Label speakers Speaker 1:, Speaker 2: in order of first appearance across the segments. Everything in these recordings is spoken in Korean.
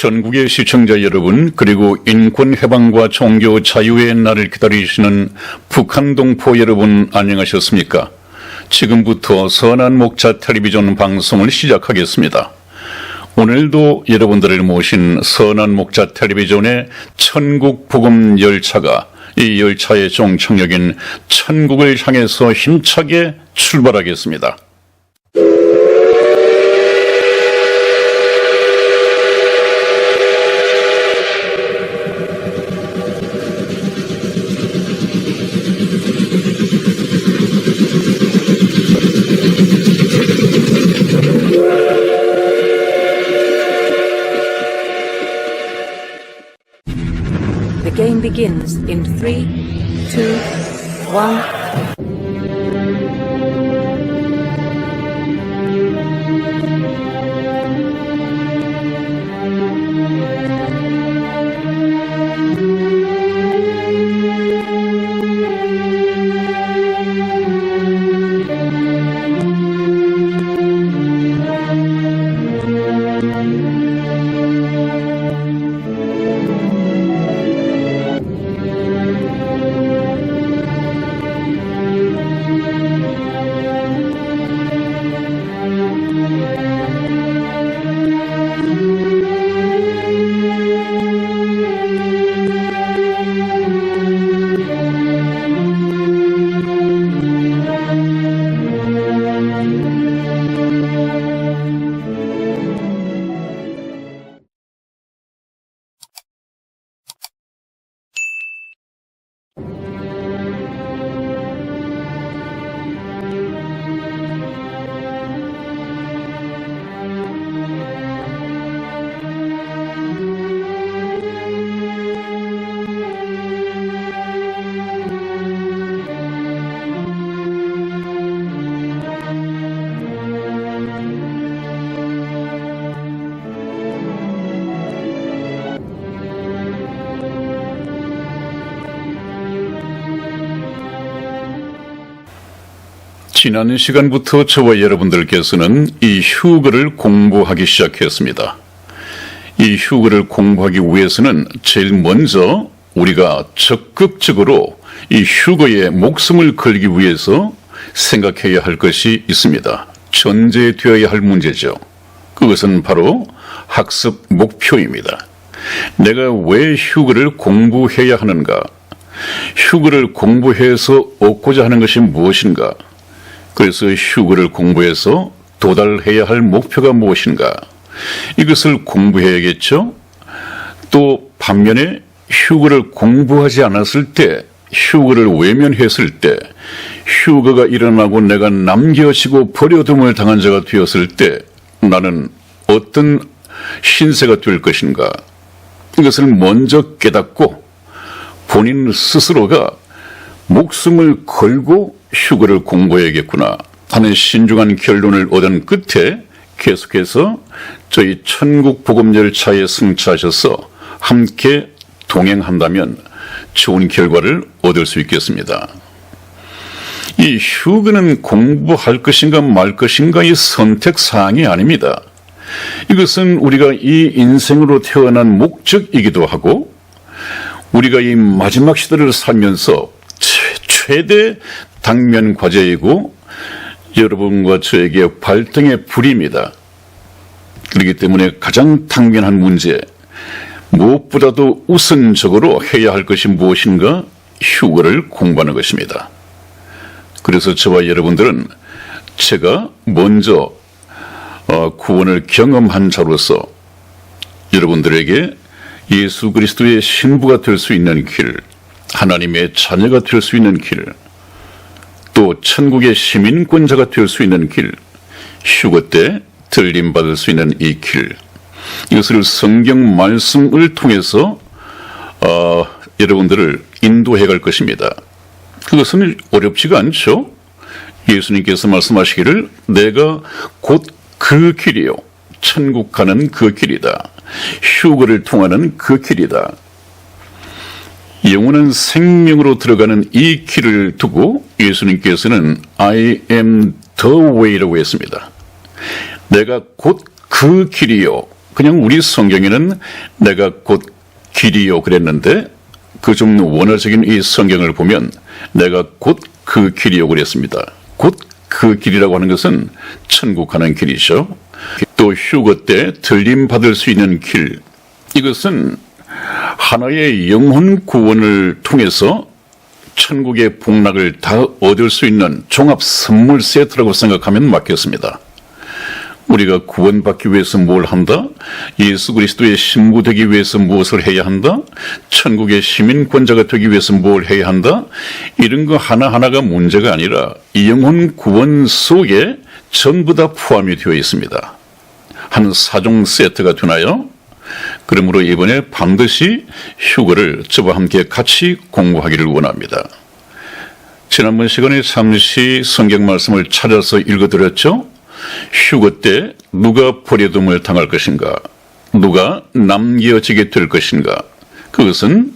Speaker 1: 전국의 시청자 여러분, 그리고 인권 해방과 종교 자유의 날을 기다리시는 북한 동포 여러분, 안녕하셨습니까? 지금부터 선한 목자 텔레비전 방송을 시작하겠습니다. 오늘도 여러분들을 모신 선한 목자 텔레비전의 천국 복음 열차가 이 열차의 종착역인 천국을 향해서 힘차게 출발하겠습니다.
Speaker 2: The game begins in 3, 2, 1.
Speaker 1: 지난 시간부터 저와 여러분들께서는 이 휴거를 공부하기 시작했습니다. 이 휴거를 공부하기 위해서는 제일 먼저 우리가 적극적으로 이 휴거에 목숨을 걸기 위해서 생각해야 할 것이 있습니다. 전제되어야 할 문제죠. 그것은 바로 학습 목표입니다. 내가 왜 휴거를 공부해야 하는가? 휴거를 공부해서 얻고자 하는 것이 무엇인가? 그래서 휴거를 공부해서 도달해야 할 목표가 무엇인가? 이것을 공부해야겠죠? 또 반면에 휴거를 공부하지 않았을 때, 휴거를 외면했을 때, 휴거가 일어나고 내가 남겨지고 버려둠을 당한 자가 되었을 때 나는 어떤 신세가 될 것인가? 이것을 먼저 깨닫고 본인 스스로가 목숨을 걸고 휴거를 공부해야겠구나 하는 신중한 결론을 얻은 끝에 계속해서 저희 천국 복음 열차에 승차하셔서 함께 동행한다면 좋은 결과를 얻을 수 있겠습니다. 이 휴거는 공부할 것인가 말 것인가의 선택사항이 아닙니다. 이것은 우리가 이 인생으로 태어난 목적이기도 하고 우리가 이 마지막 시대를 살면서 최대 당면 과제이고 여러분과 저에게 발등의 불입니다. 그렇기 때문에 가장 당면한 문제, 무엇보다도 우선적으로 해야 할 것이 무엇인가? 휴거를 공부하는 것입니다. 그래서 저와 여러분들은 제가 먼저 구원을 경험한 자로서 여러분들에게 예수 그리스도의 신부가 될 수 있는 길, 하나님의 자녀가 될 수 있는 길, 또 천국의 시민권자가 될 수 있는 길, 휴거 때 들림받을 수 있는 이 길, 이것을 성경 말씀을 통해서 여러분들을 인도해 갈 것입니다. 그것은 어렵지가 않죠. 예수님께서 말씀하시기를 내가 곧 그 길이요, 천국 가는 그 길이다, 휴거를 통하는 그 길이다. 영원한 생명으로 들어가는 이 길을 두고 예수님께서는 I am the way라고 했습니다. 내가 곧 그 길이요, 그냥 우리 성경에는 내가 곧 길이요 그랬는데 그 좀 원어적인 이 성경을 보면 내가 곧 그 길이요 그랬습니다. 곧 그 길이라고 하는 것은 천국 가는 길이죠. 또 휴거 때 들림 받을 수 있는 길, 이것은 하나의 영혼 구원을 통해서 천국의 복락을 다 얻을 수 있는 종합 선물 세트라고 생각하면 맞겠습니다. 우리가 구원받기 위해서 뭘 한다? 예수 그리스도의 신부 되기 위해서 무엇을 해야 한다? 천국의 시민권자가 되기 위해서 뭘 해야 한다? 이런 거 하나하나가 문제가 아니라 영혼 구원 속에 전부 다 포함이 되어 있습니다. 한 4종 세트가 되나요? 그러므로 이번에 반드시 휴거를 저와 함께 같이 공부하기를 원합니다. 지난번 시간에 잠시 성경 말씀을 찾아서 읽어드렸죠? 휴거 때 누가 버려둠을 당할 것인가? 누가 남겨지게 될 것인가? 그것은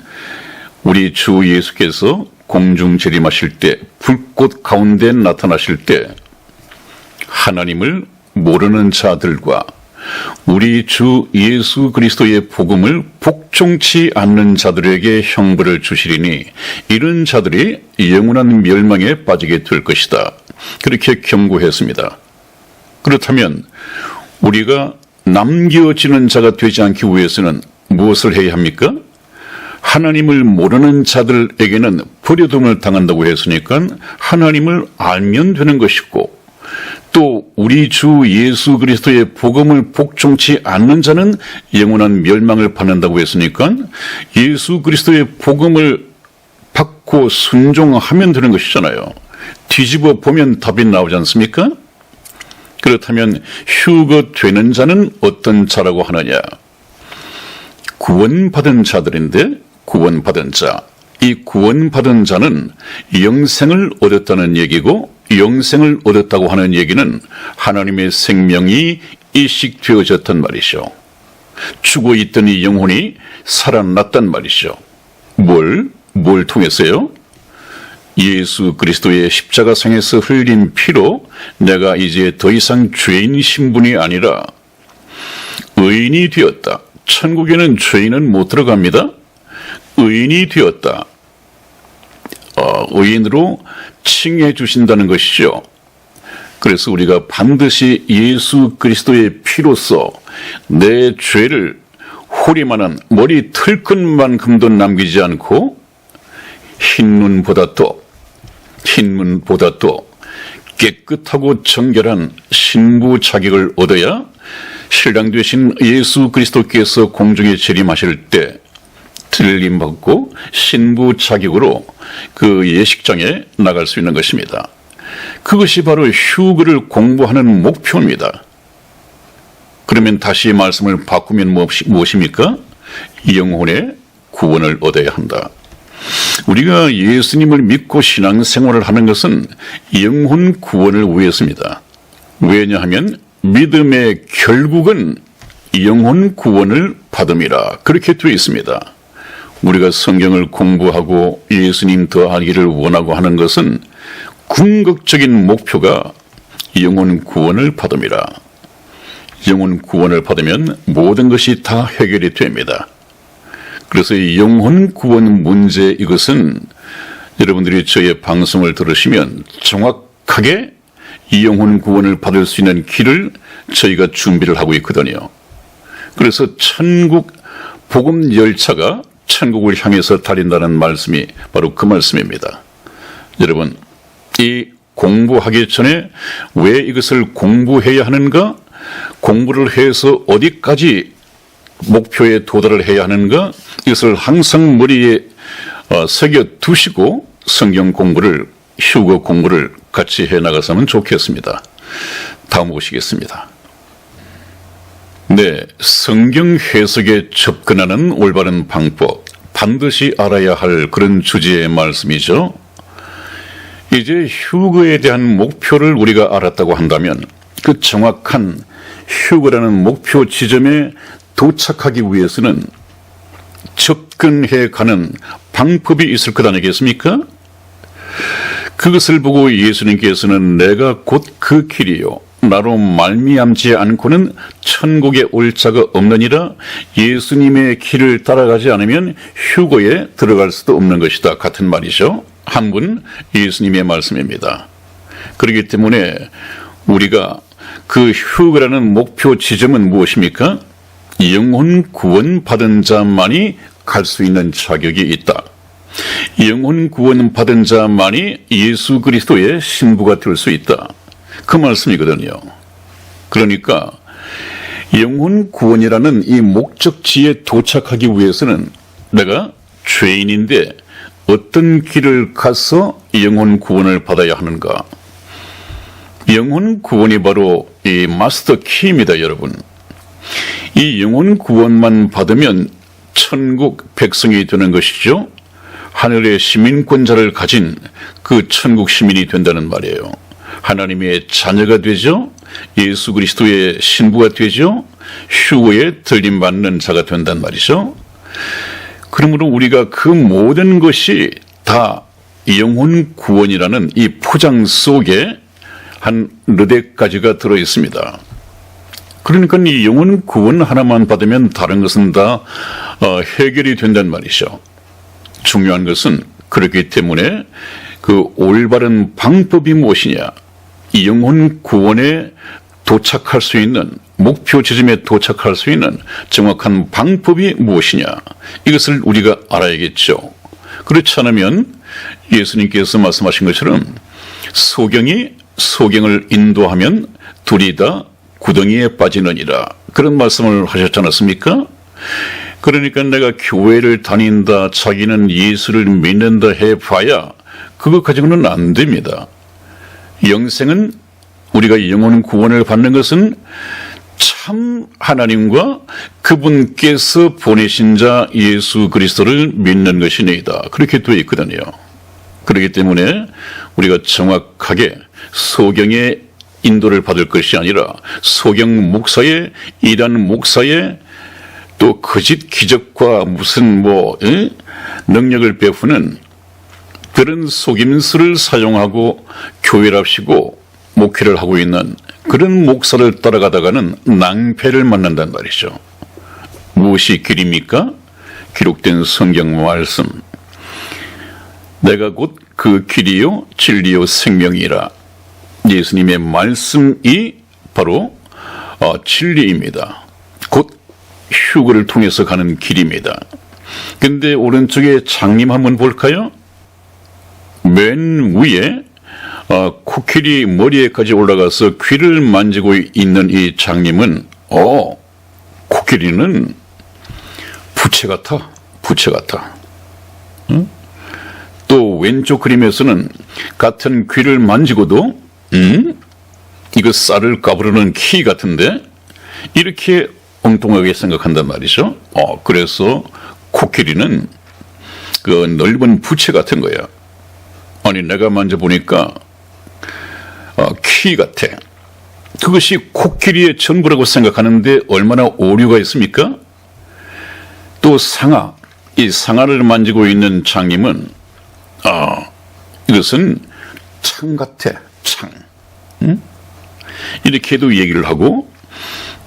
Speaker 1: 우리 주 예수께서 공중 재림하실 때, 불꽃 가운데 나타나실 때 하나님을 모르는 자들과 우리 주 예수 그리스도의 복음을 복종치 않는 자들에게 형벌을 주시리니 이런 자들이 영원한 멸망에 빠지게 될 것이다. 그렇게 경고했습니다. 그렇다면 우리가 남겨지는 자가 되지 않기 위해서는 무엇을 해야 합니까? 하나님을 모르는 자들에게는 버려둠을 당한다고 했으니까 하나님을 알면 되는 것이고, 또 우리 주 예수 그리스도의 복음을 복종치 않는 자는 영원한 멸망을 받는다고 했으니까 예수 그리스도의 복음을 받고 순종하면 되는 것이잖아요. 뒤집어 보면 답이 나오지 않습니까? 그렇다면 휴거되는 자는 어떤 자라고 하느냐? 구원받은 자들인데, 구원받은 자, 이 구원받은 자는 영생을 얻었다는 얘기고, 영생을 얻었다고 하는 얘기는 하나님의 생명이 이식되어졌단 말이죠. 죽어있던 이 영혼이 살아났단 말이죠. 뭘 통해서요? 예수 그리스도의 십자가상에서 흘린 피로 내가 이제 더 이상 죄인 신분이 아니라 의인이 되었다. 천국에는 죄인은 못 들어갑니다. 의인이 되었다. 의인으로 칭해 주신다는 것이죠. 그래서 우리가 반드시 예수 그리스도의 피로써 내 죄를 호리만한 머리 털끝만큼도 남기지 않고 흰문보다 또 깨끗하고 정결한 신부 자격을 얻어야 신랑 되신 예수 그리스도께서 공중에 재림하실 때 들림 받고 신부 자격으로 그 예식장에 나갈 수 있는 것입니다. 그것이 바로 휴거를 공부하는 목표입니다. 그러면 다시 말씀을 바꾸면 무엇입니까? 영혼의 구원을 얻어야 한다. 우리가 예수님을 믿고 신앙생활을 하는 것은 영혼 구원을 위해서입니다. 왜냐하면 믿음의 결국은 영혼 구원을 받음이라 그렇게 되어 있습니다. 우리가 성경을 공부하고 예수님 더 알기를 원하고 하는 것은 궁극적인 목표가 영혼 구원을 받음이라. 영혼 구원을 받으면 모든 것이 다 해결이 됩니다. 그래서 이 영혼 구원 문제, 이것은 여러분들이 저의 방송을 들으시면 정확하게 이 영혼 구원을 받을 수 있는 길을 저희가 준비를 하고 있거든요. 그래서 천국 복음 열차가 천국을 향해서 달린다는 말씀이 바로 그 말씀입니다. 여러분, 이 공부하기 전에 왜 이것을 공부해야 하는가? 공부를 해서 어디까지 목표에 도달을 해야 하는가? 이것을 항상 머리에 새겨 두시고 성경 공부를, 휴거 공부를 같이 해 나가서면 좋겠습니다. 다음 보시겠습니다. 네, 성경 해석에 접근하는 올바른 방법, 반드시 알아야 할 그런 주제의 말씀이죠. 이제 휴거에 대한 목표를 우리가 알았다고 한다면 그 정확한 휴거라는 목표 지점에 도착하기 위해서는 접근해 가는 방법이 있을 것 아니겠습니까? 그것을 보고 예수님께서는 내가 곧 그 길이요, 나로 말미암지 않고는 천국에 올 자가 없느니라. 예수님의 길을 따라가지 않으면 휴거에 들어갈 수도 없는 것이다. 같은 말이죠. 한 분 예수님의 말씀입니다. 그렇기 때문에 우리가 그 휴거라는 목표 지점은 무엇입니까? 영혼 구원 받은 자만이 갈 수 있는 자격이 있다. 영혼 구원 받은 자만이 예수 그리스도의 신부가 될 수 있다. 그 말씀이거든요. 그러니까 영혼 구원이라는 이 목적지에 도착하기 위해서는 내가 죄인인데 어떤 길을 가서 영혼 구원을 받아야 하는가? 영혼 구원이 바로 이 마스터 키입니다, 여러분. 이 영혼 구원만 받으면 천국 백성이 되는 것이죠. 하늘의 시민권자를 가진 그 천국 시민이 된다는 말이에요. 하나님의 자녀가 되죠. 예수 그리스도의 신부가 되죠. 휴거에 들림받는 자가 된단 말이죠. 그러므로 우리가 그 모든 것이 다 영혼 구원이라는 이 포장 속에 한 르덱까지가 들어 있습니다. 그러니까 이 영혼 구원 하나만 받으면 다른 것은 다 해결이 된단 말이죠. 중요한 것은 그렇기 때문에 그 올바른 방법이 무엇이냐, 이 영혼 구원에 도착할 수 있는, 목표 지점에 도착할 수 있는 정확한 방법이 무엇이냐, 이것을 우리가 알아야겠죠. 그렇지 않으면 예수님께서 말씀하신 것처럼 소경이 소경을 인도하면 둘이 다 구덩이에 빠지느니라, 그런 말씀을 하셨지 않았습니까? 그러니까 내가 교회를 다닌다, 자기는 예수를 믿는다 해봐야 그것 가지고는 안 됩니다. 영생은, 우리가 영혼 구원을 받는 것은 참 하나님과 그분께서 보내신 자 예수 그리스도를 믿는 것이니이다. 그렇게 되어 있거든요. 그렇기 때문에 우리가 정확하게 소경의 인도를 받을 것이 아니라 소경 목사의, 이단 목사의 또 거짓 기적과 무슨 능력을 베푸는 그런 속임수를 사용하고 교회랍시고 목회를 하고 있는 그런 목사를 따라가다가는 낭패를 만난단 말이죠. 무엇이 길입니까? 기록된 성경 말씀. 내가 곧 그 길이요 진리요 생명이라. 예수님의 말씀이 바로 진리입니다. 곧 휴거를 통해서 가는 길입니다. 근데 오른쪽에 장님 한번 볼까요? 맨 위에 코끼리 머리에까지 올라가서 귀를 만지고 있는 이 장님은 코끼리는 부채 같아. 부채 같아. 응? 또 왼쪽 그림에서는 같은 귀를 만지고도 이거 쌀을 까부르는 키 같은데 이렇게 엉뚱하게 생각한단 말이죠. 그래서 코끼리는 그 넓은 부채 같은 거야. 아니 내가 만져보니까 키 같아. 그것이 코끼리의 전부라고 생각하는데 얼마나 오류가 있습니까? 또 상아, 이 상아를 만지고 있는 장님은 이것은 창 같아. 창. 응? 이렇게도 얘기를 하고,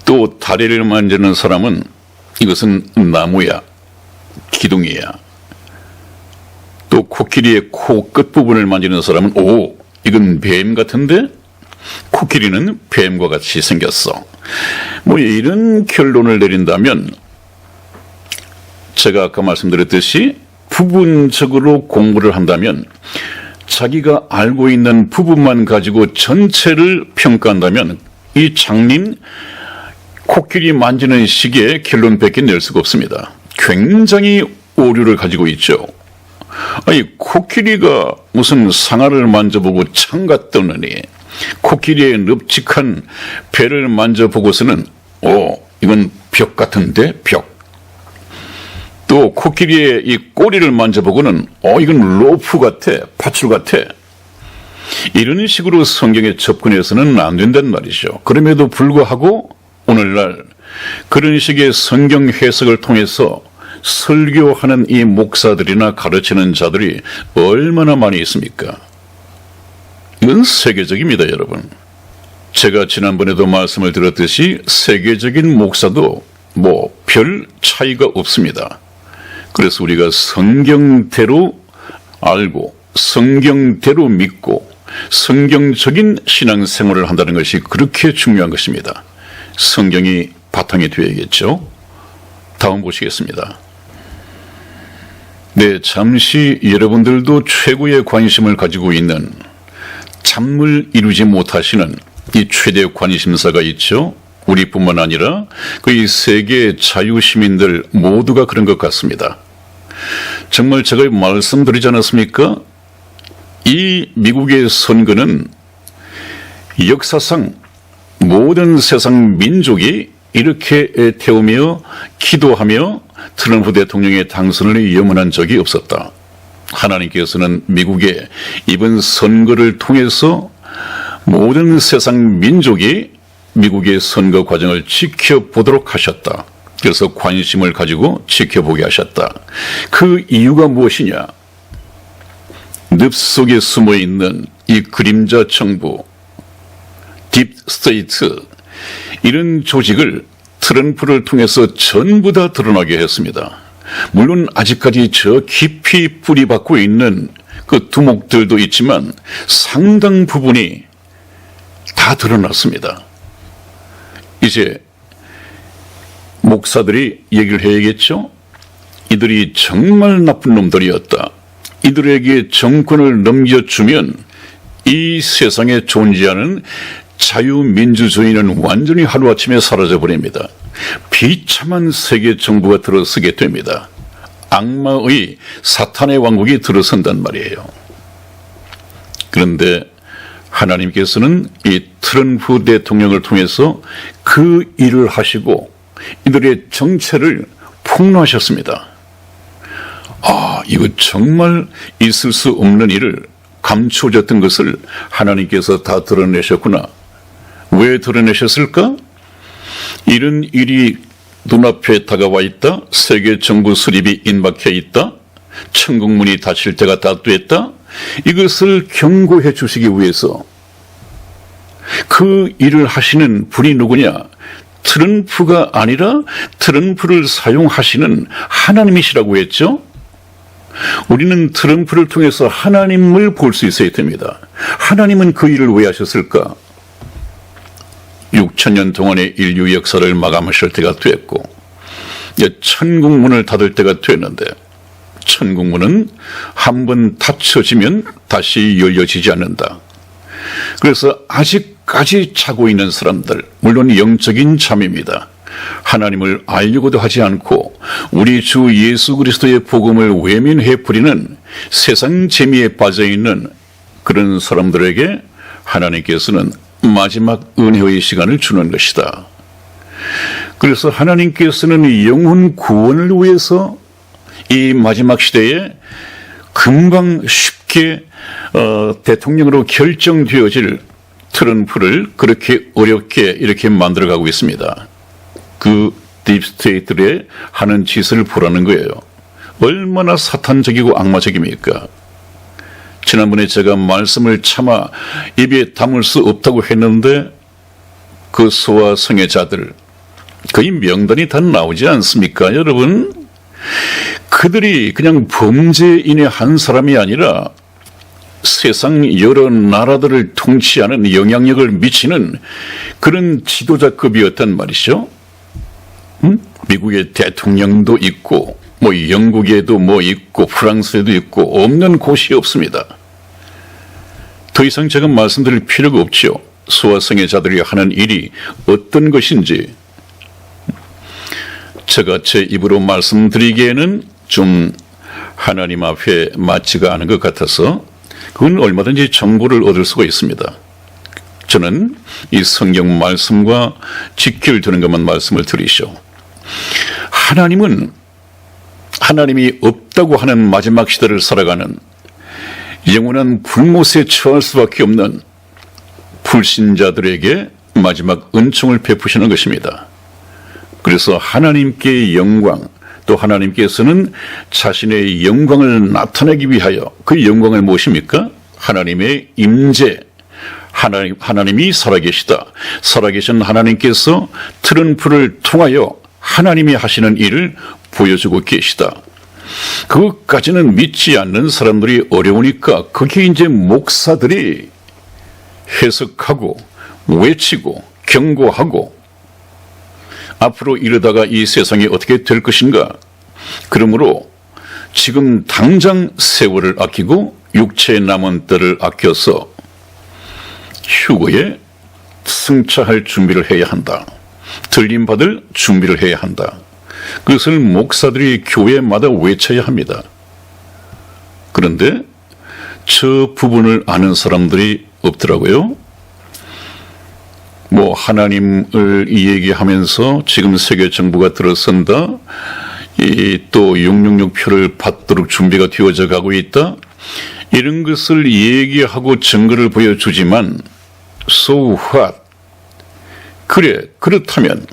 Speaker 1: 또 다리를 만지는 사람은 이것은 나무야, 기둥이야. 또 코끼리의 코 끝부분을 만지는 사람은 이건 뱀 같은데? 코끼리는 뱀과 같이 생겼어. 이런 결론을 내린다면 제가 아까 말씀드렸듯이 부분적으로 공부를 한다면, 자기가 알고 있는 부분만 가지고 전체를 평가한다면 이 장님 코끼리 만지는 식의 결론밖에 낼 수가 없습니다. 굉장히 오류를 가지고 있죠. 아니 코끼리가 무슨 상아를 만져보고 창가 떠느니, 코끼리의 넓직한 배를 만져보고서는 이건 벽 같은데, 벽. 또 코끼리의 이 꼬리를 만져보고는 이건 로프 같아, 밧줄 같아. 이런 식으로 성경에 접근해서는 안 된단 말이죠. 그럼에도 불구하고 오늘날 그런 식의 성경 해석을 통해서 설교하는 이 목사들이나 가르치는 자들이 얼마나 많이 있습니까? 이건 세계적입니다, 여러분. 제가 지난번에도 말씀을 드렸듯이 세계적인 목사도 별 차이가 없습니다. 그래서 우리가 성경대로 알고 성경대로 믿고 성경적인 신앙생활을 한다는 것이 그렇게 중요한 것입니다. 성경이 바탕이 되어야겠죠. 다음 보시겠습니다. 네, 잠시 여러분들도 최고의 관심을 가지고 있는 잠을 이루지 못하시는 이 최대 관심사가 있죠. 우리뿐만 아니라 거의 세계 자유시민들 모두가 그런 것 같습니다. 정말 제가 말씀드리지 않았습니까? 이 미국의 선거는 역사상 모든 세상 민족이 이렇게 태우며 기도하며 트럼프 대통령의 당선을 염원한 적이 없었다. 하나님께서는 미국의 이번 선거를 통해서 모든 세상 민족이 미국의 선거 과정을 지켜보도록 하셨다. 그래서 관심을 가지고 지켜보게 하셨다. 그 이유가 무엇이냐? 늪 속에 숨어있는 이 그림자 정부, 딥 스테이트, 이런 조직을 트럼프를 통해서 전부 다 드러나게 했습니다. 물론 아직까지 저 깊이 뿌리박고 있는 그 두목들도 있지만 상당 부분이 다 드러났습니다. 이제 목사들이 얘기를 해야겠죠? 이들이 정말 나쁜 놈들이었다. 이들에게 정권을 넘겨주면 이 세상에 존재하는 자유민주주의는 완전히 하루아침에 사라져버립니다. 비참한 세계 정부가 들어서게 됩니다. 악마의 사탄의 왕국이 들어선단 말이에요. 그런데 하나님께서는 이 트럼프 대통령을 통해서 그 일을 하시고 이들의 정체를 폭로하셨습니다. 이거 정말 있을 수 없는 일을 감추어졌던 것을 하나님께서 다 드러내셨구나. 왜 드러내셨을까? 이런 일이 눈앞에 다가와 있다. 세계 정부 수립이 임박해 있다. 천국문이 닫힐 때가 다 됐다. 이것을 경고해 주시기 위해서 그 일을 하시는 분이 누구냐? 트럼프가 아니라 트럼프를 사용하시는 하나님이시라고 했죠. 우리는 트럼프를 통해서 하나님을 볼 수 있어야 됩니다. 하나님은 그 일을 왜 하셨을까? 6,000년 동안의 인류 역사를 마감하실 때가 됐고 이제 천국문을 닫을 때가 됐는데 천국문은 한번 닫혀지면 다시 열려지지 않는다. 그래서 아직까지 자고 있는 사람들, 물론 영적인 잠입니다. 하나님을 알려고도 하지 않고 우리 주 예수 그리스도의 복음을 외면해 버리는 세상 재미에 빠져있는 그런 사람들에게 하나님께서는 마지막 은혜의 시간을 주는 것이다. 그래서 하나님께서는 영혼 구원을 위해서 이 마지막 시대에 금방 쉽게 대통령으로 결정되어질 트럼프를 그렇게 어렵게 이렇게 만들어가고 있습니다. 그 딥스테이트들의 하는 짓을 보라는 거예요. 얼마나 사탄적이고 악마적입니까? 지난번에 제가 말씀을 차마 입에 담을 수 없다고 했는데 그 소아 성애자들 거의 명단이 다 나오지 않습니까, 여러분? 그들이 그냥 범죄인의 한 사람이 아니라 세상 여러 나라들을 통치하는 영향력을 미치는 그런 지도자급이었단 말이죠. 미국의 대통령도 있고 영국에도 있고 프랑스에도 있고 없는 곳이 없습니다. 더 이상 제가 말씀드릴 필요가 없죠. 소아성애자들이 하는 일이 어떤 것인지 제가 제 입으로 말씀드리기에는 좀 하나님 앞에 맞지가 않은 것 같아서 그건 얼마든지 정보를 얻을 수가 있습니다. 저는 이 성경 말씀과 직결되는 것만 말씀을 드리시오. 하나님이 없다고 하는 마지막 시대를 살아가는 영원한 불못에 처할 수밖에 없는 불신자들에게 마지막 은총을 베푸시는 것입니다. 그래서 하나님께 영광, 또 하나님께서는 자신의 영광을 나타내기 위하여 그 영광을 무엇입니까? 하나님의 임재, 하나님이 살아계시다. 살아계신 하나님께서 트럼프를 통하여 하나님이 하시는 일을 보여주고 계시다. 그것까지는 믿지 않는 사람들이 어려우니까 그게 이제 목사들이 해석하고 외치고 경고하고 앞으로 이러다가 이 세상이 어떻게 될 것인가. 그러므로 지금 당장 세월을 아끼고 육체에 남은 때를 아껴서 휴거에 승차할 준비를 해야 한다. 들림받을 준비를 해야 한다. 그것을 목사들이 교회마다 외쳐야 합니다. 그런데 저 부분을 아는 사람들이 없더라고요. 뭐 하나님을 얘기하면서 지금 세계 정부가 들어선다. 또 666표를 받도록 준비가 되어져 가고 있다. 이런 것을 얘기하고 증거를 보여주지만 so what? 그래, 그렇다면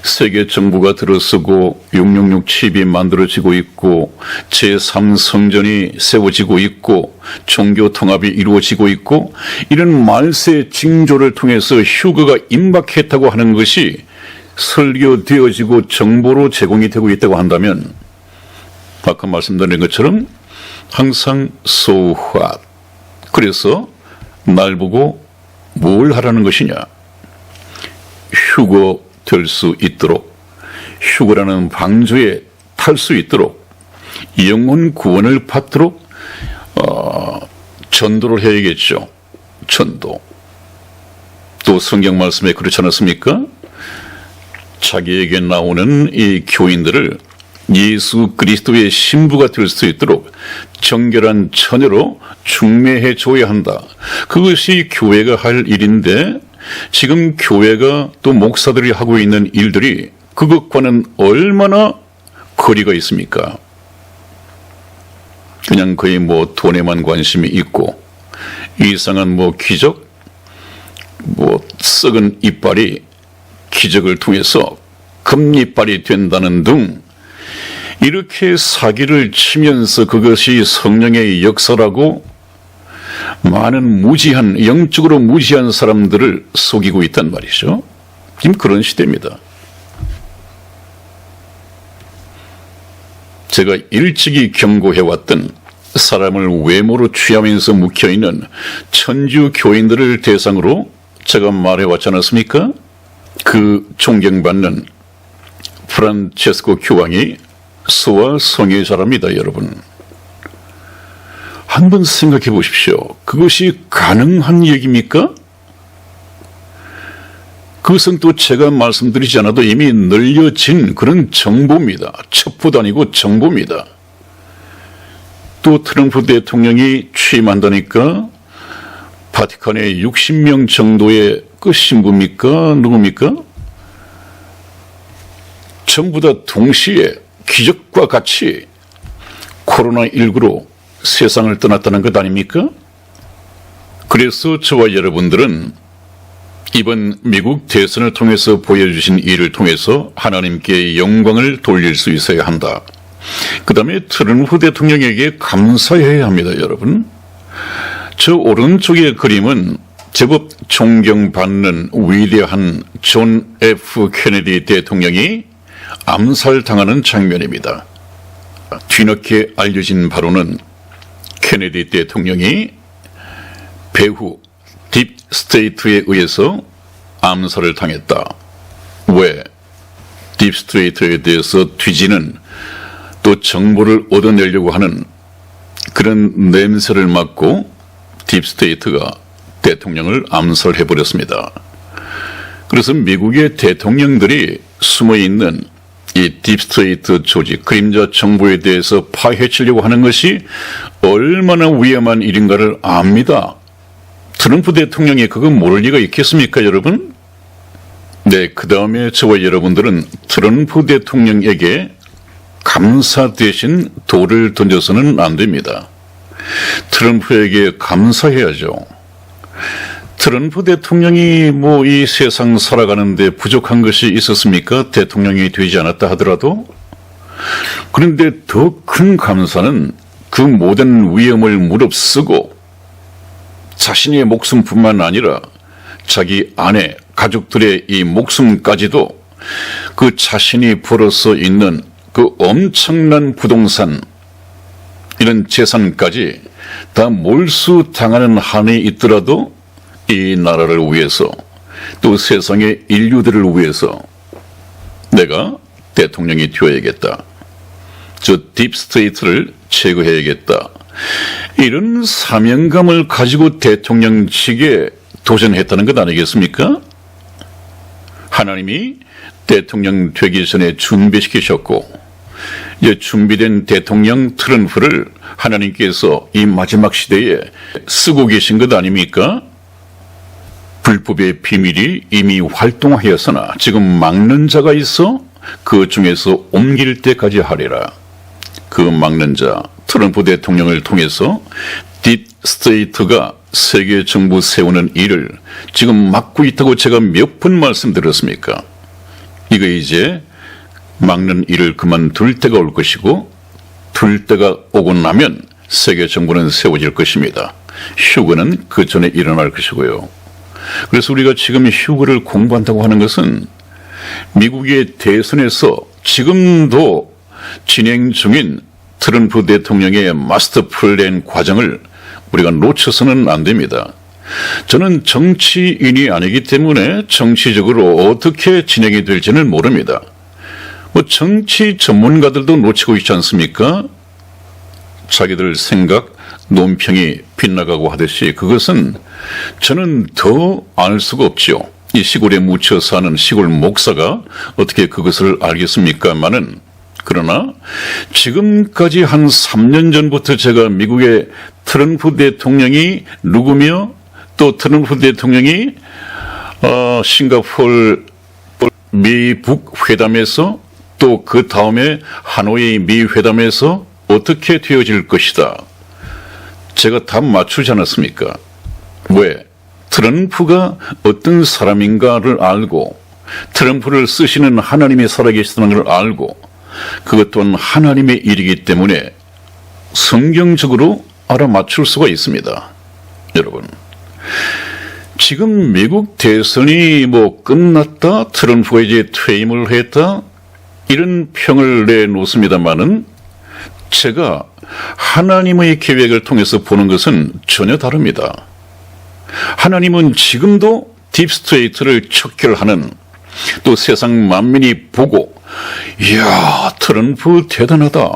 Speaker 1: 세계 정부가 들어서고 666 칩이 만들어지고 있고 제3성전이 세워지고 있고 종교 통합이 이루어지고 있고 이런 말세 징조를 통해서 휴거가 임박했다고 하는 것이 설교되어지고 정보로 제공이 되고 있다고 한다면 아까 말씀드린 것처럼 항상 so what? 그래서 날 보고 뭘 하라는 것이냐? 휴거 될 수 있도록 휴거라는 방주에 탈 수 있도록 영혼 구원을 받도록 전도를 해야겠죠. 전도. 또 성경 말씀에 그렇지 않았습니까? 자기에게 나오는 이 교인들을 예수 그리스도의 신부가 될 수 있도록 정결한 처녀로 중매해 줘야 한다. 그것이 교회가 할 일인데 지금 교회가 또 목사들이 하고 있는 일들이 그것과는 얼마나 거리가 있습니까? 그냥 거의 뭐 돈에만 관심이 있고 이상한 뭐 기적, 뭐 썩은 이빨이 기적을 통해서 금이빨이 된다는 등 이렇게 사기를 치면서 그것이 성령의 역사라고 많은 무지한, 영적으로 무지한 사람들을 속이고 있단 말이죠. 지금 그런 시대입니다. 제가 일찍이 경고해왔던 사람을 외모로 취하면서 묵혀있는 천주 교인들을 대상으로 제가 말해왔지 않았습니까? 그 존경받는 프란체스코 교황이 소아 성애자랍니다, 여러분. 한번 생각해 보십시오. 그것이 가능한 얘기입니까? 그것은 또 제가 말씀드리지 않아도 이미 늘려진 그런 정보입니다. 첩보도 아니고 정보입니다. 또 트럼프 대통령이 취임한다니까 바티칸에 60명 정도의 그 신부입니까? 누굽니까? 전부 다 동시에 기적과 같이 코로나19로 세상을 떠났다는 것 아닙니까? 그래서 저와 여러분들은 이번 미국 대선을 통해서 보여주신 일을 통해서 하나님께 영광을 돌릴 수 있어야 한다. 그 다음에 트럼프 대통령에게 감사해야 합니다, 여러분. 저 오른쪽의 그림은 제법 존경받는 위대한 존 F 케네디 대통령이 암살당하는 장면입니다. 뒤늦게 알려진 바로는 케네디 대통령이 배후 딥스테이트에 의해서 암살을 당했다. 왜? 딥스테이트에 대해서 뒤지는 또 정보를 얻어내려고 하는 그런 냄새를 맡고 딥스테이트가 대통령을 암살해버렸습니다. 그래서 미국의 대통령들이 숨어있는 이 딥스테이트 조직, 그림자 정부에 대해서 파헤치려고 하는 것이 얼마나 위험한 일인가를 압니다. 트럼프 대통령이 그거 모를 리가 있겠습니까, 여러분? 네, 그 다음에 저와 여러분들은 트럼프 대통령에게 감사 대신 돌을 던져서는 안 됩니다. 트럼프에게 감사해야죠. 트럼프 대통령이 뭐 이 세상 살아가는데 부족한 것이 있었습니까? 대통령이 되지 않았다 하더라도. 그런데 더 큰 감사는 그 모든 위험을 무릅쓰고 자신의 목숨뿐만 아니라 자기 아내, 가족들의 이 목숨까지도 그 자신이 벌어서 있는 그 엄청난 부동산, 이런 재산까지 다 몰수당하는 한이 있더라도 이 나라를 위해서 또 세상의 인류들을 위해서 내가 대통령이 되어야겠다. 저 딥스테이트를 제거해야겠다. 이런 사명감을 가지고 대통령직에 도전했다는 것 아니겠습니까? 하나님이 대통령 되기 전에 준비시키셨고 이제 준비된 대통령 트럼프를 하나님께서 이 마지막 시대에 쓰고 계신 것 아닙니까? 불법의 비밀이 이미 활동하였으나 지금 막는 자가 있어 그 중에서 옮길 때까지 하리라. 그 막는 자 트럼프 대통령을 통해서 딥스테이트가 세계 정부 세우는 일을 지금 막고 있다고 제가 몇 번 말씀드렸습니까? 이거 이제 막는 일을 그만둘 때가 올 것이고 둘 때가 오고 나면 세계 정부는 세워질 것입니다. 휴거는 그 전에 일어날 것이고요. 그래서 우리가 지금 휴거를 공부한다고 하는 것은 미국의 대선에서 지금도 진행 중인 트럼프 대통령의 마스터 플랜 과정을 우리가 놓쳐서는 안 됩니다. 저는 정치인이 아니기 때문에 정치적으로 어떻게 진행이 될지는 모릅니다. 정치 전문가들도 놓치고 있지 않습니까? 자기들 생각, 논평이 빗나가고 하듯이 그것은 저는 더 알 수가 없죠. 이 시골에 묻혀 사는 시골 목사가 어떻게 그것을 알겠습니까마는 그러나 지금까지 한 3년 전부터 제가 미국의 트럼프 대통령이 누구며 또 트럼프 대통령이 싱가포르 미북 회담에서 또 그 다음에 하노이 미 회담에서 어떻게 되어질 것이다. 제가 답 맞추지 않았습니까? 왜? 트럼프가 어떤 사람인가를 알고 트럼프를 쓰시는 하나님이 살아계시다는 걸 알고 그것 또한 하나님의 일이기 때문에 성경적으로 알아맞출 수가 있습니다. 여러분, 지금 미국 대선이 끝났다, 트럼프가 이제 퇴임을 했다, 이런 평을 내놓습니다마는 제가 하나님의 계획을 통해서 보는 것은 전혀 다릅니다. 하나님은 지금도 딥스테이트를 척결하는 또 세상 만민이 보고 이야 트럼프 대단하다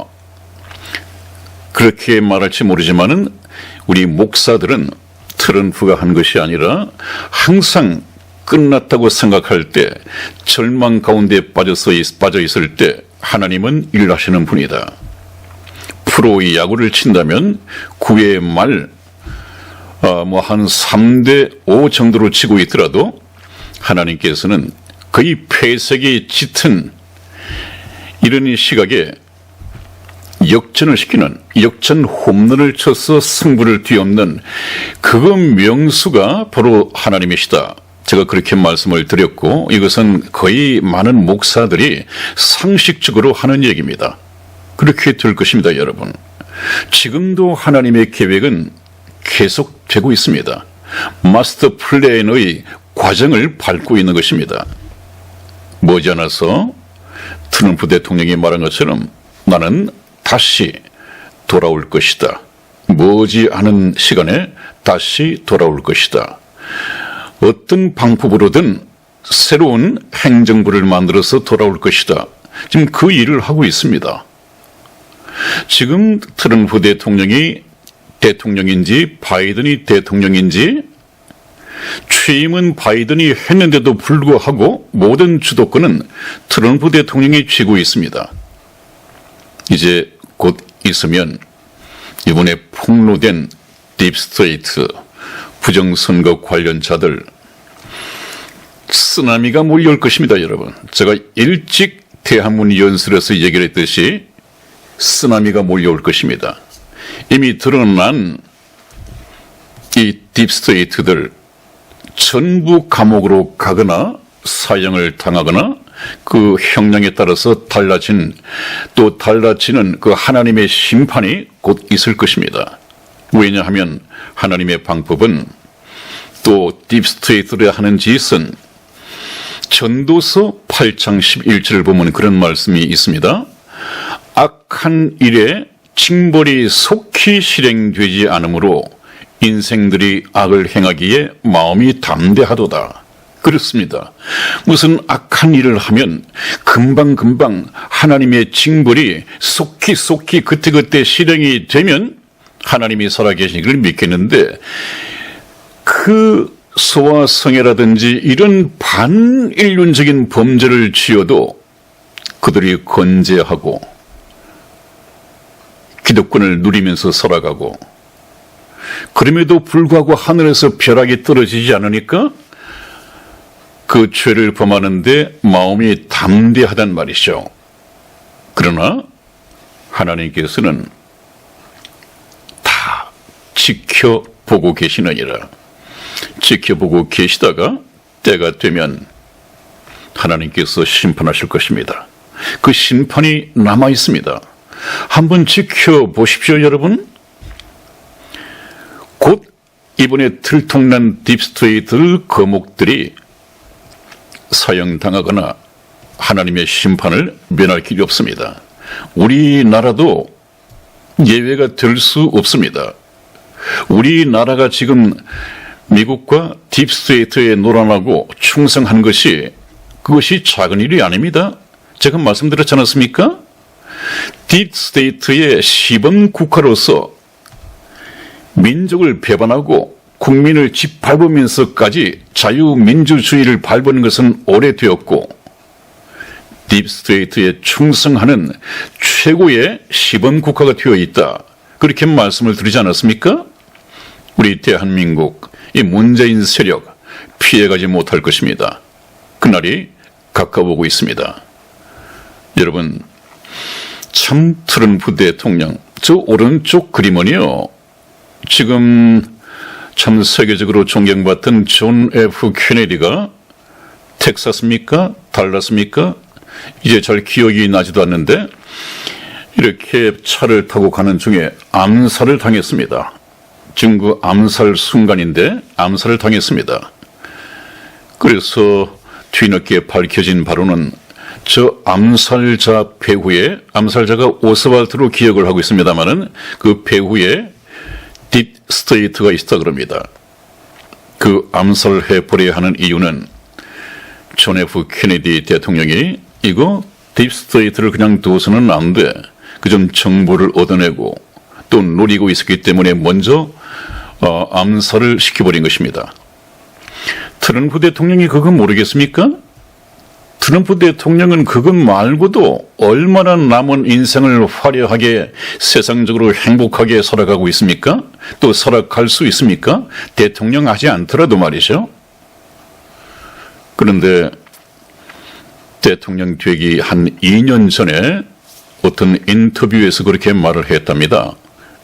Speaker 1: 그렇게 말할지 모르지만은 우리 목사들은 트럼프가 한 것이 아니라 항상 끝났다고 생각할 때 절망 가운데 빠져 있을 때 하나님은 일하시는 분이다. 프로의 야구를 친다면 9회 말 한 3대 5 정도로 치고 있더라도 하나님께서는 거의 폐색이 짙은 이런 시각에 역전을 시키는 역전 홈런을 쳐서 승부를 뒤엎는 그 명수가 바로 하나님이시다. 제가 그렇게 말씀을 드렸고 이것은 거의 많은 목사들이 상식적으로 하는 얘기입니다. 그렇게 될 것입니다, 여러분. 지금도 하나님의 계획은 계속되고 있습니다. 마스터 플랜의 과정을 밟고 있는 것입니다. 머지않아서 트럼프 대통령이 말한 것처럼 나는 다시 돌아올 것이다. 머지않은 시간에 다시 돌아올 것이다. 어떤 방법으로든 새로운 행정부를 만들어서 돌아올 것이다. 지금 그 일을 하고 있습니다. 지금 트럼프 대통령이 대통령인지 바이든이 대통령인지 취임은 바이든이 했는데도 불구하고 모든 주도권은 트럼프 대통령이 쥐고 있습니다. 이제 곧 있으면 이번에 폭로된 딥스테이트 부정선거 관련자들 쓰나미가 몰려올 것입니다, 여러분. 제가 일찍 대한문 연설에서 얘기를 했듯이 쓰나미가 몰려올 것입니다. 이미 드러난 이 딥스테이트들 전부 감옥으로 가거나 사형을 당하거나 그 형량에 따라서 달라지는 그 하나님의 심판이 곧 있을 것입니다. 왜냐하면 하나님의 방법은 또 딥스테이트를 하는 짓은 전도서 8장 11절을 보면 그런 말씀이 있습니다. 악한 일에 징벌이 속히 실행되지 않으므로 인생들이 악을 행하기에 마음이 담대하도다. 그렇습니다. 무슨 악한 일을 하면 금방금방 하나님의 징벌이 속히 그때그때 실행이 되면 하나님이 살아계시기를 믿겠는데 그 소아성애라든지 이런 반인륜적인 범죄를 지어도 그들이 건재하고 기득권을 누리면서 살아가고 그럼에도 불구하고 하늘에서 벼락이 떨어지지 않으니까 그 죄를 범하는데 마음이 담대하단 말이죠. 그러나 하나님께서는 다 지켜보고 계시느니라. 지켜보고 계시다가 때가 되면 하나님께서 심판하실 것입니다. 그 심판이 남아 있습니다. 한번 지켜보십시오, 여러분. 곧 이번에 들통난 딥스테이트 거목들이 사형당하거나 하나님의 심판을 면할 길이 없습니다. 우리나라도 예외가 될 수 없습니다. 우리나라가 지금 미국과 딥스테이트에 놀아나고 충성한 것이 그것이 작은 일이 아닙니다. 제가 말씀드렸지 않았습니까? 딥스테이트의 시범 국가로서 민족을 배반하고 국민을 짓밟으면서까지 자유민주주의를 밟은 것은 오래되었고 딥스테이트에 충성하는 최고의 시범 국가가 되어 있다. 그렇게 말씀을 드리지 않았습니까? 우리 대한민국 이 문재인 세력 피해가지 못할 것입니다. 그날이 가까워오고 있습니다. 여러분, 참 트럼프 대통령 저 오른쪽 그림은요, 지금 참 세계적으로 존경받던 존 F 케네디가 텍사스입니까? 달라스입니까? 이제 잘 기억이 나지도 않는데 이렇게 차를 타고 가는 중에 암살을 당했습니다. 지금 그 암살 순간인데 암살을 당했습니다. 그래서 뒤늦게 밝혀진 바로는 저 암살자 배후에, 암살자가 오스왈드로 기억을 하고 있습니다마는 그 배후에 딥스테이트가 있다 그럽니다. 그 암살해버려야 하는 이유는 존 F 케네디 대통령이 이거 딥스테이트를 그냥 둬서는 안 돼. 그 좀 정보를 얻어내고 또 노리고 있었기 때문에 먼저 암살을 시켜버린 것입니다. 트럼프 대통령이 그거 모르겠습니까? 트럼프 대통령은 그것 말고도 얼마나 남은 인생을 화려하게 세상적으로 행복하게 살아가고 있습니까? 또 살아갈 수 있습니까? 대통령 하지 않더라도 말이죠. 그런데 대통령 되기 한 2년 전에 어떤 인터뷰에서 그렇게 말을 했답니다.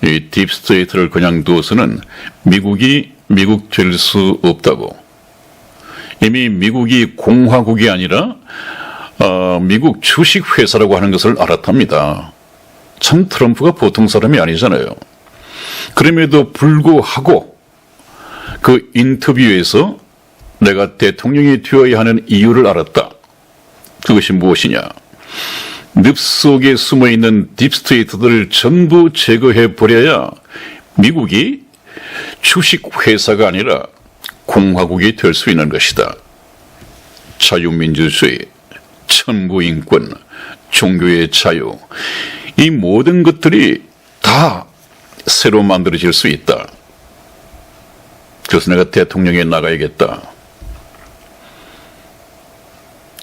Speaker 1: 이 딥스테이트를 그냥 두어서는 미국이 미국 될 수 없다고. 이미 미국이 공화국이 아니라 미국 주식회사라고 하는 것을 알았답니다. 참 트럼프가 보통 사람이 아니잖아요. 그럼에도 불구하고 그 인터뷰에서 내가 대통령이 되어야 하는 이유를 알았다. 그것이 무엇이냐? 늪 속에 숨어있는 딥스테이트들을 전부 제거해버려야 미국이 주식회사가 아니라 공화국이 될 수 있는 것이다. 자유민주주의, 천부인권, 종교의 자유, 이 모든 것들이 다 새로 만들어질 수 있다. 그래서 내가 대통령에 나가야겠다.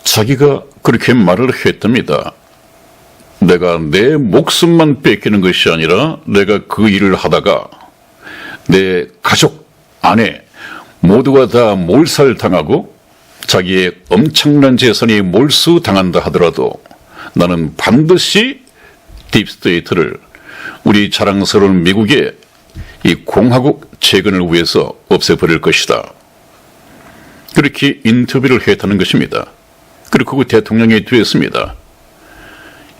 Speaker 1: 자기가 그렇게 말을 했답니다. 내가 내 목숨만 뺏기는 것이 아니라 내가 그 일을 하다가 내 가족, 아내 모두가 다 몰살당하고 자기의 엄청난 재산이 몰수당한다 하더라도 나는 반드시 딥스테이트를 우리 자랑스러운 미국의 이 공화국 재건을 위해서 없애버릴 것이다. 그렇게 인터뷰를 했다는 것입니다. 그리고 그 대통령이 되었습니다.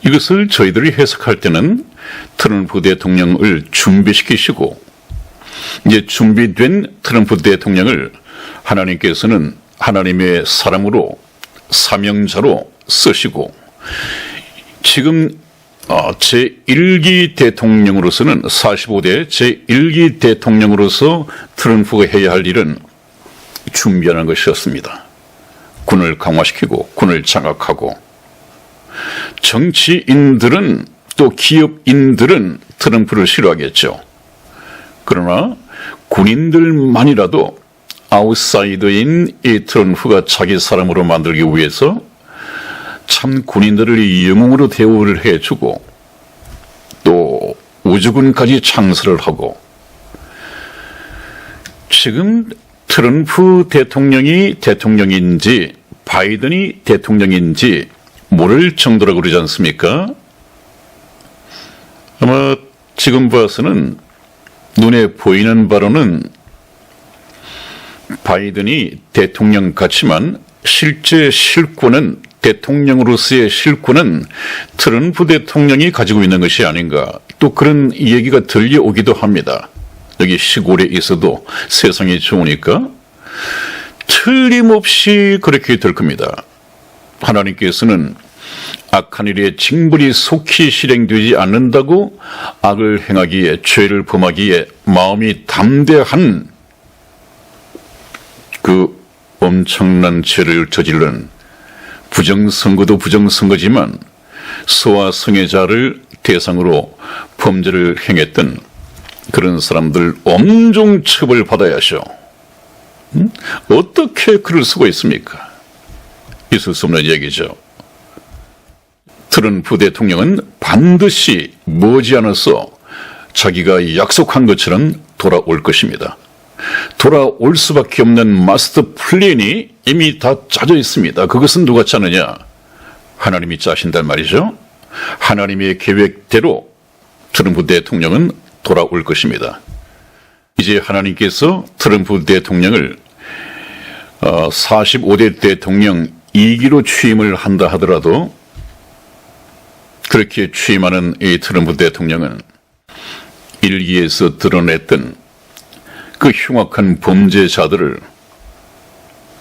Speaker 1: 이것을 저희들이 해석할 때는 트럼프 대통령을 준비시키시고 이제 준비된 트럼프 대통령을 하나님께서는 하나님의 사람으로 사명자로 쓰시고 지금 제1기 대통령으로서는 45대 제1기 대통령으로서 트럼프가 해야 할 일은 준비하는 것이었습니다. 군을 강화시키고 군을 장악하고 정치인들은 또 기업인들은 트럼프를 싫어하겠죠. 그러나 군인들만이라도 아웃사이더인 이 트럼프가 자기 사람으로 만들기 위해서 참 군인들을 영웅으로 대우를 해주고 또 우주군까지 창설을 하고 지금 트럼프 대통령이 대통령인지 바이든이 대통령인지 모를 정도라고 그러지 않습니까? 아마 지금 봐서는 눈에 보이는 바로는 바이든이 대통령 같지만 실제 실권은 대통령으로서의 실권은 트럼프 대통령이 가지고 있는 것이 아닌가 또 그런 얘기가 들려오기도 합니다. 여기 시골에 있어도 세상이 좋으니까 틀림없이 그렇게 될 겁니다. 하나님께서는 악한 일의 징벌이 속히 실행되지 않는다고 악을 행하기에 죄를 범하기에 마음이 담대한 그 엄청난 죄를 저지른 부정선거도 부정선거지만 소아 성애자를 대상으로 범죄를 행했던 그런 사람들 엄중 처벌받아야 하죠. 어떻게 그럴 수가 있습니까? 있을 수 없는 얘기죠. 트럼프 대통령은 반드시 머지않아서 자기가 약속한 것처럼 돌아올 것입니다. 돌아올 수밖에 없는 마스터 플랜이 이미 다 짜져 있습니다. 그것은 누가 짜느냐? 하나님이 짜신단 말이죠. 하나님의 계획대로 트럼프 대통령은 돌아올 것입니다. 이제 하나님께서 트럼프 대통령을 45대 대통령 2기로 취임을 한다 하더라도 그렇게 취임하는 이 트럼프 대통령은 1기에서 드러냈던 그 흉악한 범죄자들을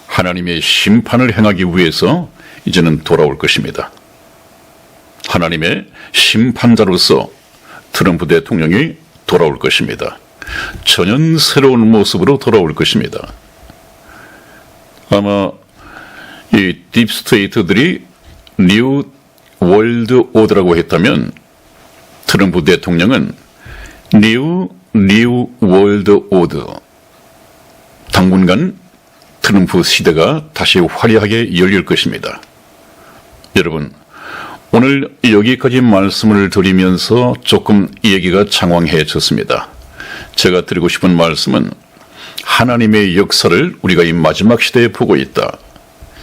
Speaker 1: 하나님의 심판을 행하기 위해서 이제는 돌아올 것입니다. 하나님의 심판자로서 트럼프 대통령이 돌아올 것입니다. 전혀 새로운 모습으로 돌아올 것입니다. 아마 이 딥스테이트들이 뉴 월드 오더라고 했다면 트럼프 대통령은 뉴 월드 오더. 당분간 트럼프 시대가 다시 화려하게 열릴 것입니다. 여러분, 오늘 여기까지 말씀을 드리면서 조금 얘기가 장황해졌습니다. 제가 드리고 싶은 말씀은 하나님의 역사를 우리가 이 마지막 시대에 보고 있다.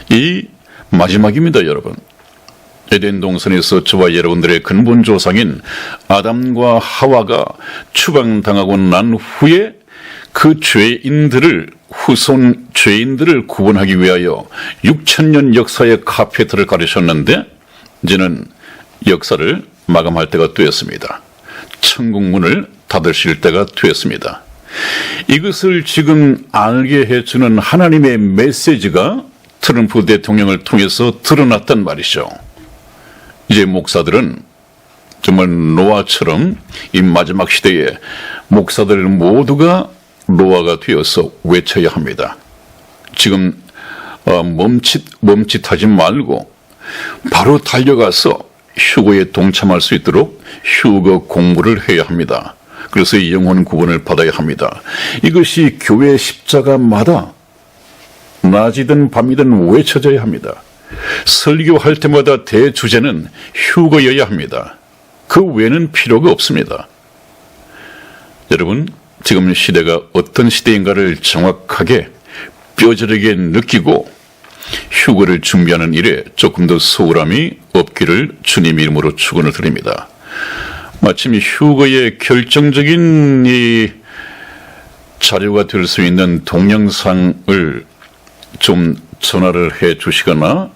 Speaker 1: 이 마지막입니다, 여러분. 에덴 동산에서 저와 여러분들의 근본 조상인 아담과 하와가 추방당하고 난 후에 그 죄인들을 후손 죄인들을 구원하기 위하여 6,000년 역사의 카페트를 가르쳤는데 이제는 역사를 마감할 때가 되었습니다. 천국 문을 닫으실 때가 되었습니다. 이것을 지금 알게 해주는 하나님의 메시지가 트럼프 대통령을 통해서 드러났단 말이죠. 이제 목사들은 정말 노아처럼 이 마지막 시대에 목사들 모두가 노아가 되어서 외쳐야 합니다. 지금 멈칫하지 말고 바로 달려가서 휴거에 동참할 수 있도록 휴거 공부를 해야 합니다. 그래서 영혼 구원을 받아야 합니다. 이것이 교회 십자가마다 낮이든 밤이든 외쳐져야 합니다. 설교할 때마다 대주제는 휴거여야 합니다. 그 외에는 필요가 없습니다. 여러분, 지금 시대가 어떤 시대인가를 정확하게 뼈저리게 느끼고 휴거를 준비하는 일에 조금 더 소홀함이 없기를 주님 이름으로 축원을 드립니다. 마침 휴거의 결정적인 이 자료가 될 수 있는 동영상을 좀 전화를 해 주시거나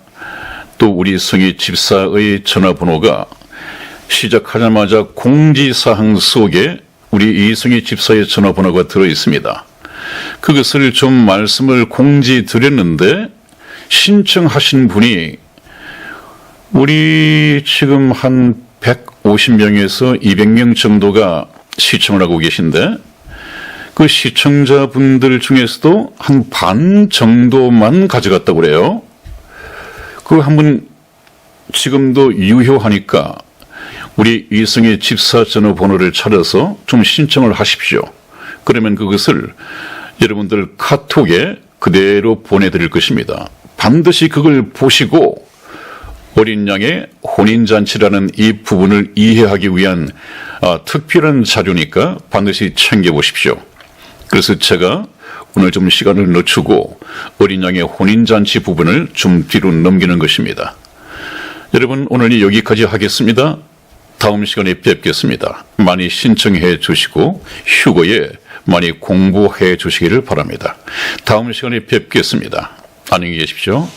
Speaker 1: 또 우리 성희 집사의 전화번호가 시작하자마자 공지사항 속에 우리 이승희 집사의 전화번호가 들어 있습니다. 그것을 좀 말씀을 공지 드렸는데 신청하신 분이 우리 지금 한 150명에서 200명 정도가 시청을 하고 계신데 그 시청자분들 중에서도 한 반 정도만 가져갔다고 그래요. 그거 한번 지금도 유효하니까 우리 이승희 집사 전화번호를 찾아서 좀 신청을 하십시오. 그러면 그것을 여러분들 카톡에 그대로 보내드릴 것입니다. 반드시 그걸 보시고 어린 양의 혼인잔치라는 이 부분을 이해하기 위한 특별한 자료니까 반드시 챙겨보십시오. 그래서 제가 오늘 좀 시간을 늦추고 어린 양의 혼인잔치 부분을 좀 뒤로 넘기는 것입니다. 여러분 오늘 여기까지 하겠습니다. 다음 시간에 뵙겠습니다. 많이 신청해 주시고 휴거에 많이 공부해 주시기를 바랍니다. 다음 시간에 뵙겠습니다. 안녕히 계십시오.